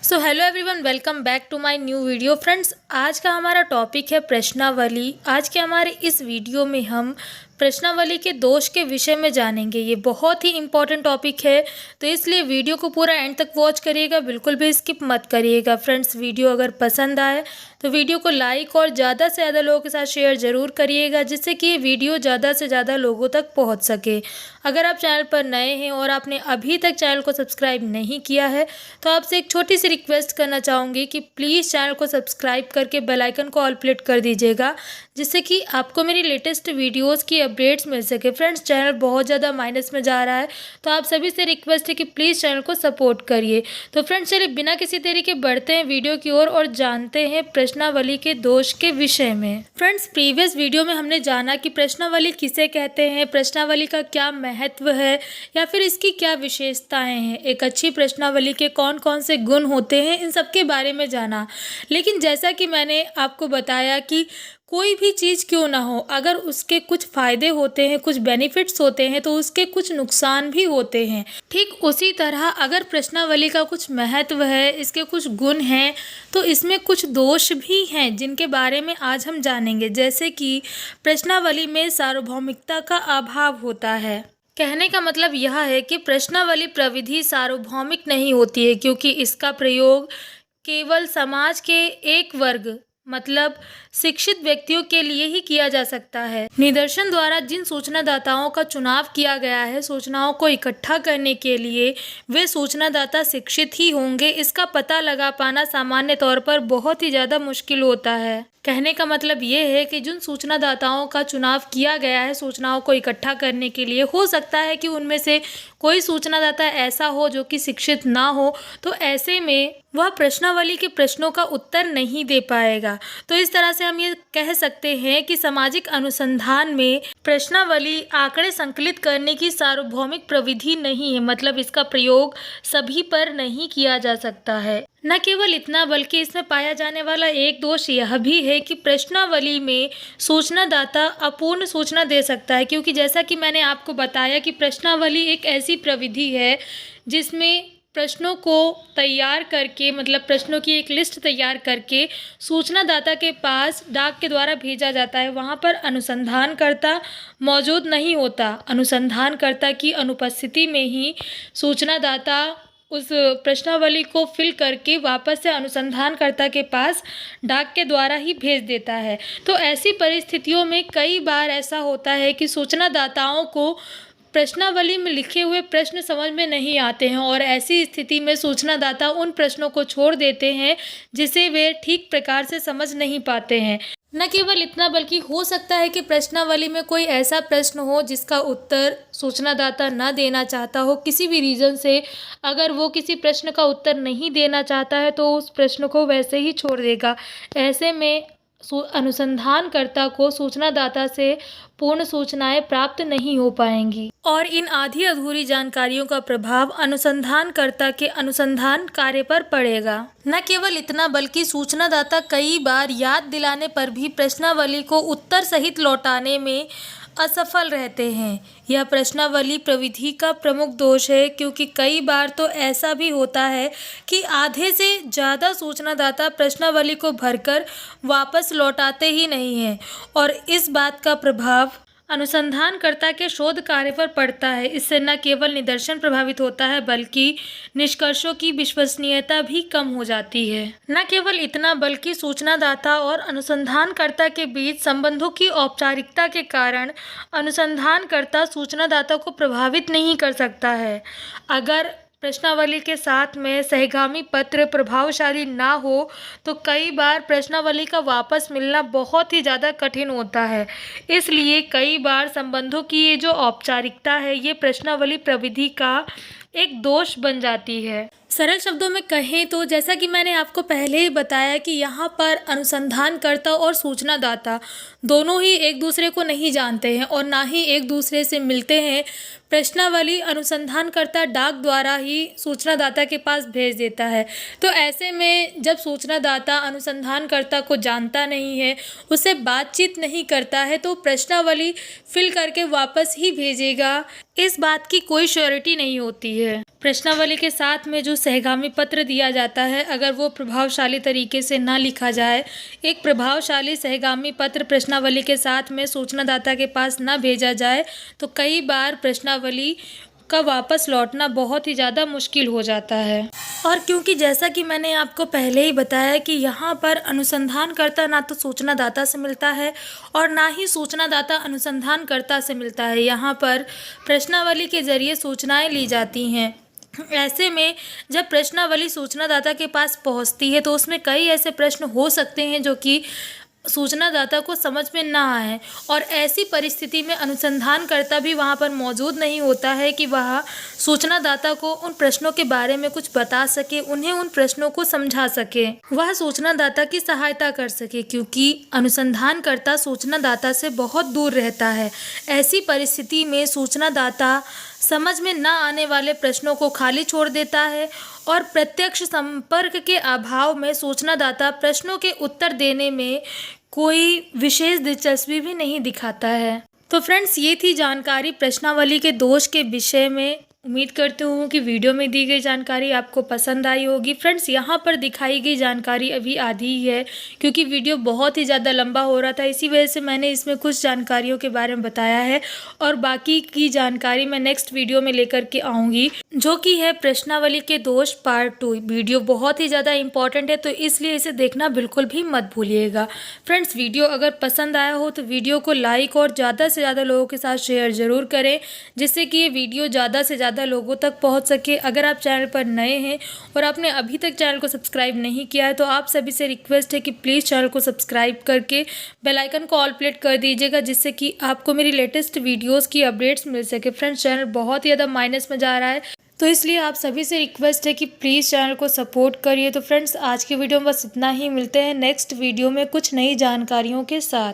So hello everyone, welcome back to my new video. Friends, आज का हमारा topic है प्रश्नावली। आज के हमारे इस वीडियो में हम प्रश्नावली के दोष के विषय में जानेंगे। ये बहुत ही इंपॉर्टेंट टॉपिक है, तो इसलिए वीडियो को पूरा एंड तक वॉच करिएगा, बिल्कुल भी स्किप मत करिएगा। फ्रेंड्स, वीडियो अगर पसंद आए तो वीडियो को लाइक और ज़्यादा से ज़्यादा लोगों के साथ शेयर ज़रूर करिएगा, जिससे कि ये वीडियो ज़्यादा से ज़्यादा लोगों तक पहुंच सके। अगर आप चैनल पर नए हैं और आपने अभी तक चैनल को सब्सक्राइब नहीं किया है तो आपसे एक छोटी सी रिक्वेस्ट करना चाहूँगी कि प्लीज़ चैनल को सब्सक्राइब करके बेल आइकन को ऑल प्लेट कर दीजिएगा, जिससे कि आपको मेरी लेटेस्ट वीडियोज़ की अपडेट्स मिल सके। फ्रेंड्स, चैनल बहुत ज़्यादा माइनस में जा रहा है, तो आप सभी से रिक्वेस्ट है कि प्लीज़ चैनल को सपोर्ट करिए। तो फ्रेंड्स, चलिए बिना किसी देरी के बढ़ते हैं वीडियो की ओर और जानते हैं प्रश्नावली के दोष के विषय में। फ्रेंड्स, प्रीवियस वीडियो में हमने जाना कि प्रश्नावली किसे कहते हैं, प्रश्नावली का क्या महत्व है या फिर इसकी क्या विशेषताएं हैं, एक अच्छी प्रश्नावली के कौन कौन से गुण होते हैं, इन सब के बारे में जाना। लेकिन जैसा कि मैंने आपको बताया कि कोई भी चीज़ क्यों ना हो, अगर उसके कुछ फ़ायदे होते हैं, कुछ बेनिफिट्स होते हैं, तो उसके कुछ नुकसान भी होते हैं। ठीक उसी तरह अगर प्रश्नावली का कुछ महत्व है, इसके कुछ गुण हैं, तो इसमें कुछ दोष भी हैं जिनके बारे में आज हम जानेंगे। जैसे कि प्रश्नावली में सार्वभौमिकता का अभाव होता है। कहने का मतलब यह है कि प्रश्नावली प्रविधि सार्वभौमिक नहीं होती है, क्योंकि इसका प्रयोग केवल समाज के एक वर्ग मतलब शिक्षित व्यक्तियों के लिए ही किया जा सकता है। निदर्शन द्वारा जिन सूचनादाताओं का चुनाव किया गया है सूचनाओं को इकट्ठा करने के लिए, वे सूचनादाता शिक्षित ही होंगे, इसका पता लगा पाना सामान्य तौर पर बहुत ही ज़्यादा मुश्किल होता है। कहने का मतलब ये है कि जिन सूचनादाताओं का चुनाव किया गया है सूचनाओं को इकट्ठा करने के लिए, हो सकता है कि उनमें से कोई सूचनादाता ऐसा हो जो कि शिक्षित ना हो, तो ऐसे में वह प्रश्नावली के प्रश्नों का उत्तर नहीं दे पाएगा। तो इस तरह से हम ये कह सकते हैं कि सामाजिक अनुसंधान में प्रश्नावली आंकड़े संकलित करने की सार्वभौमिक प्रविधि नहीं है, मतलब इसका प्रयोग सभी पर नहीं किया जा सकता है। न केवल इतना, बल्कि इसमें पाया जाने वाला एक दोष यह भी है कि प्रश्नावली में सूचनादाता अपूर्ण सूचना दे सकता है, क्योंकि जैसा कि मैंने आपको बताया कि प्रश्नावली एक ऐसी प्रविधि है जिसमें प्रश्नों को तैयार करके, मतलब प्रश्नों की एक लिस्ट तैयार करके सूचनादाता के पास डाक के द्वारा भेजा जाता है। वहाँ पर अनुसंधानकर्ता मौजूद नहीं होता। अनुसंधानकर्ता की अनुपस्थिति में ही सूचनादाता उस प्रश्नावली को फिल करके वापस से अनुसंधानकर्ता के पास डाक के द्वारा ही भेज देता है। तो ऐसी परिस्थितियों में कई बार ऐसा होता है कि सूचनादाताओं को प्रश्नावली में लिखे हुए प्रश्न समझ में नहीं आते हैं, और ऐसी स्थिति में सूचनादाता उन प्रश्नों को छोड़ देते हैं जिसे वे ठीक प्रकार से समझ नहीं पाते हैं। न केवल इतना, बल्कि हो सकता है कि प्रश्नावली में कोई ऐसा प्रश्न हो जिसका उत्तर सूचनादाता न देना चाहता हो, किसी भी रीज़न से। अगर वो किसी प्रश्न का उत्तर नहीं देना चाहता है तो उस प्रश्न को वैसे ही छोड़ देगा। ऐसे में अनुसंधानकर्ता को सूचनादाता से पूर्ण सूचनाएं प्राप्त नहीं हो पाएंगी, और इन आधी अधूरी जानकारियों का प्रभाव अनुसंधानकर्ता के अनुसंधान कार्य पर पड़ेगा। न केवल इतना, बल्कि सूचनादाता कई बार याद दिलाने पर भी प्रश्नावली को उत्तर सहित लौटाने में असफल रहते हैं। यह प्रश्नावली प्रविधि का प्रमुख दोष है, क्योंकि कई बार तो ऐसा भी होता है कि आधे से ज़्यादा सूचनादाता प्रश्नावली को भरकर वापस लौटाते ही नहीं हैं, और इस बात का प्रभाव अनुसंधानकर्ता के शोध कार्य पर पड़ता है। इससे न केवल निदर्शन प्रभावित होता है, बल्कि निष्कर्षों की विश्वसनीयता भी कम हो जाती है। न केवल इतना, बल्कि सूचनादाता और अनुसंधानकर्ता के बीच संबंधों की औपचारिकता के कारण अनुसंधानकर्ता सूचनादाता को प्रभावित नहीं कर सकता है। अगर प्रश्नावली के साथ में सहगामी पत्र प्रभावशाली ना हो तो कई बार प्रश्नावली का वापस मिलना बहुत ही ज़्यादा कठिन होता है। इसलिए कई बार संबंधों की ये जो औपचारिकता है, ये प्रश्नावली प्रविधि का एक दोष बन जाती है। सरल शब्दों में कहें तो जैसा कि मैंने आपको पहले ही बताया कि यहाँ पर अनुसंधानकर्ता और सूचनादाता दोनों ही एक दूसरे को नहीं जानते हैं और ना ही एक दूसरे से मिलते हैं। प्रश्नावली अनुसंधानकर्ता डाक द्वारा ही सूचनादाता के पास भेज देता है। तो ऐसे में जब सूचनादाता अनुसंधानकर्ता को जानता नहीं है, उससे बातचीत नहीं करता है, तो प्रश्नावली फिल करके वापस ही भेजेगा। इस बात की कोई श्योरिटी नहीं होती है। प्रश्नावली के साथ में जो सहगामी पत्र दिया जाता है, अगर वो प्रभावशाली तरीके से ना लिखा जाए, एक प्रभावशाली सहगामी पत्र प्रश्नावली के साथ में सूचनादाता के पास ना भेजा जाए, तो कई बार प्रश्नावली का वापस लौटना बहुत ही ज़्यादा मुश्किल हो जाता है। और क्योंकि जैसा कि मैंने आपको पहले ही बताया कि यहाँ पर अनुसंधानकर्ता ना तो सूचनादाता से मिलता है और ना ही सूचनादाता अनुसंधानकर्ता से मिलता है। यहाँ पर प्रश्नावली के ज़रिए सूचनाएं ली जाती हैं। ऐसे में जब प्रश्नावली सूचनादाता के पास पहुँचती है तो उसमें कई ऐसे प्रश्न हो सकते हैं जो कि सूचनादाता को समझ में ना आए, और ऐसी परिस्थिति में अनुसंधानकर्ता भी वहाँ पर मौजूद नहीं होता है कि वह सूचनादाता को उन प्रश्नों के बारे में कुछ बता सके, उन्हें उन प्रश्नों को समझा सके, वह सूचनादाता की सहायता कर सके, क्योंकि अनुसंधानकर्ता सूचनादाता से बहुत दूर रहता है। ऐसी परिस्थिति में सूचनादाता समझ में ना आने वाले प्रश्नों को खाली छोड़ देता है और प्रत्यक्ष संपर्क के अभाव में सूचनादाता प्रश्नों के उत्तर देने में कोई विशेष दिलचस्पी भी नहीं दिखाता है। तो फ्रेंड्स, ये थी जानकारी प्रश्नावली के दोष के विषय में। उम्मीद करती हूँ कि वीडियो में दी गई जानकारी आपको पसंद आई होगी। फ्रेंड्स, यहाँ पर दिखाई गई जानकारी अभी आधी ही है, क्योंकि वीडियो बहुत ही ज़्यादा लंबा हो रहा था, इसी वजह से मैंने इसमें कुछ जानकारियों के बारे में बताया है, और बाकी की जानकारी मैं नेक्स्ट वीडियो में लेकर के आऊँगी, जो कि है प्रश्नावली के दोष पार्ट 2। वीडियो बहुत ही ज़्यादा इंपॉर्टेंट है, तो इसलिए इसे देखना बिल्कुल भी मत भूलिएगा। फ्रेंड्स, वीडियो अगर पसंद आया हो तो वीडियो को लाइक और ज़्यादा से ज़्यादा लोगों के साथ शेयर ज़रूर करें, जिससे कि ये वीडियो ज़्यादा से ज़्यादा लोगों तक पहुंच सके। अगर आप चैनल पर नए हैं और आपने अभी तक चैनल को सब्सक्राइब नहीं किया है, तो आप सभी से रिक्वेस्ट है कि प्लीज़ चैनल को सब्सक्राइब करके बेल आइकन को ऑल प्लेट कर दीजिएगा, जिससे कि आपको मेरी लेटेस्ट वीडियोस की अपडेट्स मिल सके। फ्रेंड्स, चैनल बहुत ही ज़्यादा माइनस में जा रहा है, तो इसलिए आप सभी से रिक्वेस्ट है कि प्लीज़ चैनल को सपोर्ट करिए। तो फ्रेंड्स, आज की वीडियो में बस इतना ही। मिलते हैं नेक्स्ट वीडियो में कुछ नई जानकारियों के साथ।